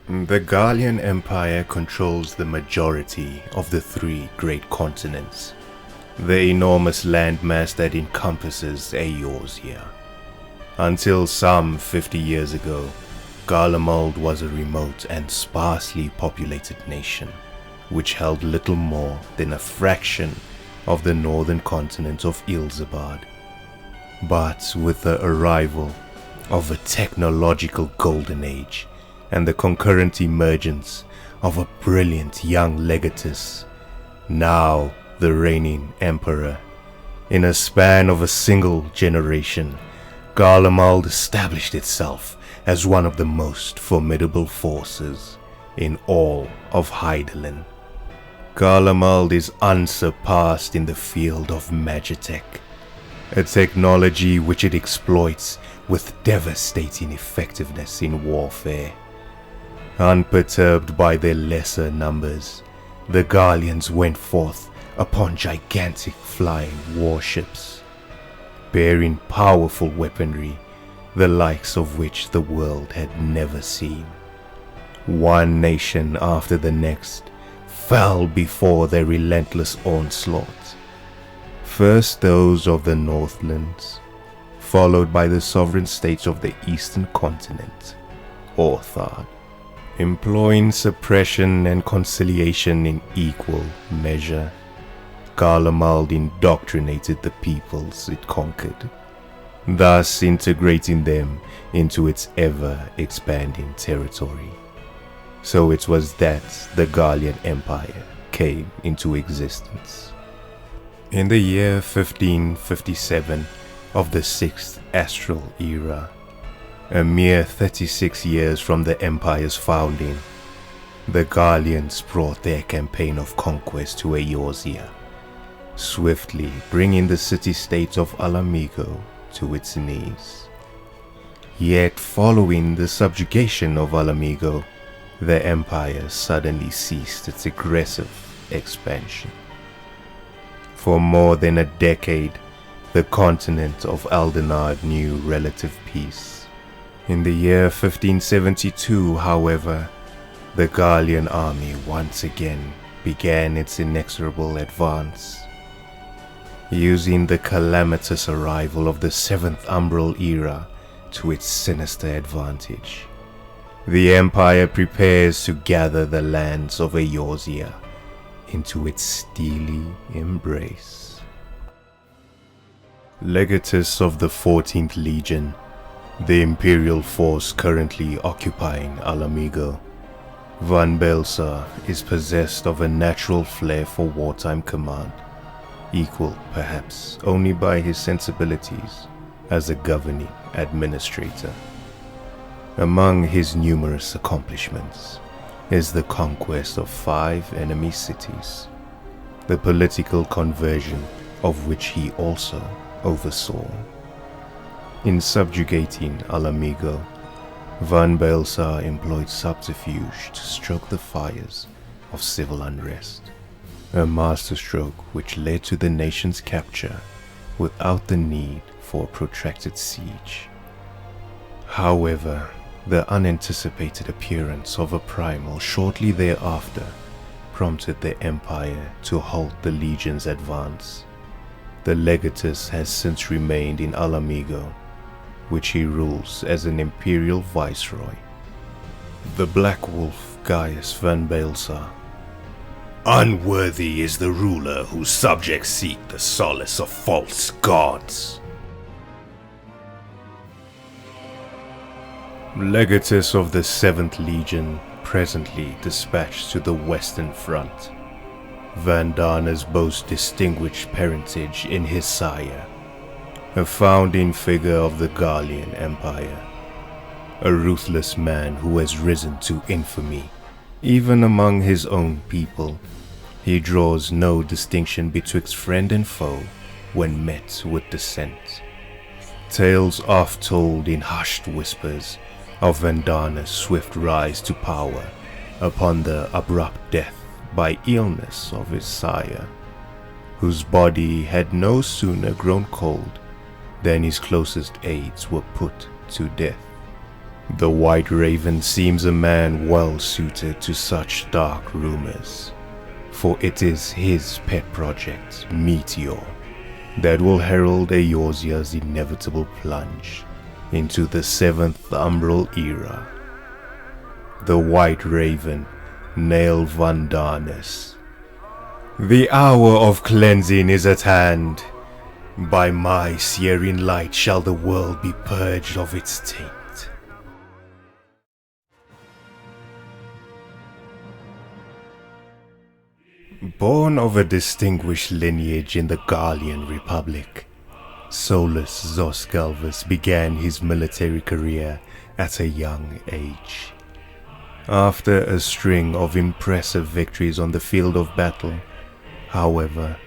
The Garlean Empire controls the majority of the three great continents, the enormous landmass that encompasses Eorzea. Until some 50 years ago, Garlemald was a remote and sparsely populated nation, which held little more than a fraction of the northern continent of Ilzabad. But with the arrival of a technological golden age and the concurrent emergence of a brilliant young legatus, now the reigning emperor, in a span of a single generation, Garlemald established itself as one of the most formidable forces in all of Hydaelyn. Garlemald is unsurpassed in the field of magitech, a technology which it exploits with devastating effectiveness in warfare. Unperturbed by their lesser numbers, the Garleans went forth upon gigantic flying warships, bearing powerful weaponry, the likes of which the world had never seen. One nation after the next fell before their relentless onslaught. First those of the Northlands, followed by the sovereign states of the eastern continent, Orthard. Employing suppression and conciliation in equal measure, Garlemald indoctrinated the peoples it conquered, thus integrating them into its ever-expanding territory. So it was that the Garlean Empire came into existence. In the year 1557 of the 6th Astral Era, a mere 36 years from the Empire's founding, the Garleans brought their campaign of conquest to Eorzea, swiftly bringing the city-state of Alamigo to its knees. Yet following the subjugation of Alamigo, the Empire suddenly ceased its aggressive expansion. For more than a decade, the continent of Aldenard knew relative peace. In the year 1572, however, the Garlean army once again began its inexorable advance. Using the calamitous arrival of the 7th Umbral Era to its sinister advantage, the Empire prepares to gather the lands of Eorzea into its steely embrace. Legatus of the 14th Legion, the Imperial force currently occupying Alamigo, Van Baelsar is possessed of a natural flair for wartime command, equal perhaps only by his sensibilities as a governing administrator. Among his numerous accomplishments is the conquest of 5 enemy cities, the political conversion of which he also oversaw. In subjugating Alamigo, Van Baelsar employed subterfuge to stoke the fires of civil unrest, a masterstroke which led to the nation's capture without the need for a protracted siege. However, the unanticipated appearance of a primal shortly thereafter prompted the Empire to halt the Legion's advance. The Legatus has since remained in Alamigo, which he rules as an Imperial Viceroy. The Black Wolf Gaius van Baelsar. Unworthy is the ruler whose subjects seek the solace of false gods. Legatus of the 7th Legion, presently dispatched to the Western Front. Van Darnas boasts distinguished parentage in his sire, a founding figure of the Garlean Empire, a ruthless man who has risen to infamy. Even among his own people, he draws no distinction betwixt friend and foe when met with dissent. Tales oft told in hushed whispers of Van Darnas' swift rise to power upon the abrupt death by illness of his sire, whose body had no sooner grown cold than his closest aides were put to death. The White Raven seems a man well suited to such dark rumors, for it is his pet project, Meteor, that will herald Eorzea's inevitable plunge into the 7th Umbral Era. The White Raven, Nael van Darnas. The hour of cleansing is at hand. By my searing light shall the world be purged of its taint. Born of a distinguished lineage in the Garlean Republic, Solus Galvus began his military career at a young age. After a string of impressive victories on the field of battle, however,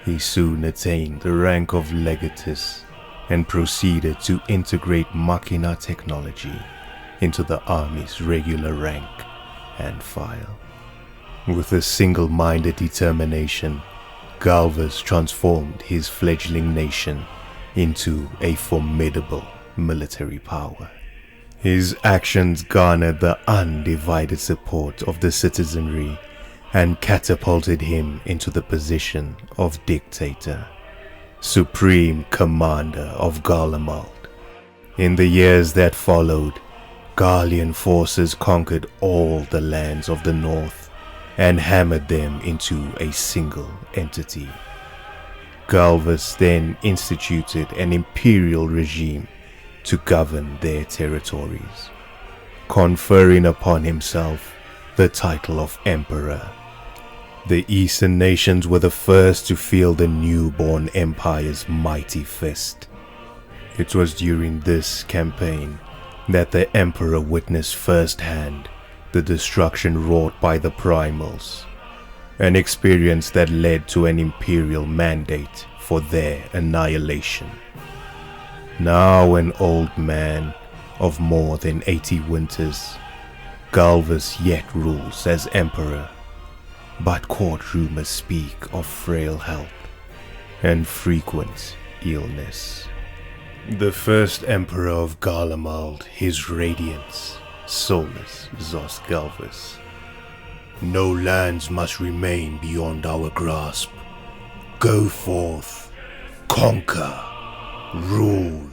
he soon attained the rank of legatus and proceeded to integrate machina technology into the army's regular rank and file. With a single-minded determination, Galvus transformed his fledgling nation into a formidable military power. His actions garnered the undivided support of the citizenry and catapulted him into the position of dictator, supreme commander of Garlemald. In the years that followed, Garlean forces conquered all the lands of the north and hammered them into a single entity. Galvus then instituted an imperial regime to govern their territories, conferring upon himself the title of emperor. The eastern nations were the first to feel the newborn empire's mighty fist. It was during this campaign that the emperor witnessed firsthand the destruction wrought by the primals, an experience that led to an imperial mandate for their annihilation. Now an old man of more than 80 winters, Galvus yet rules as emperor, but court rumors speak of frail health and frequent illness. The first emperor of Garlemald, his radiance, Solus Galvus. No lands must remain beyond our grasp. Go forth, conquer, rule.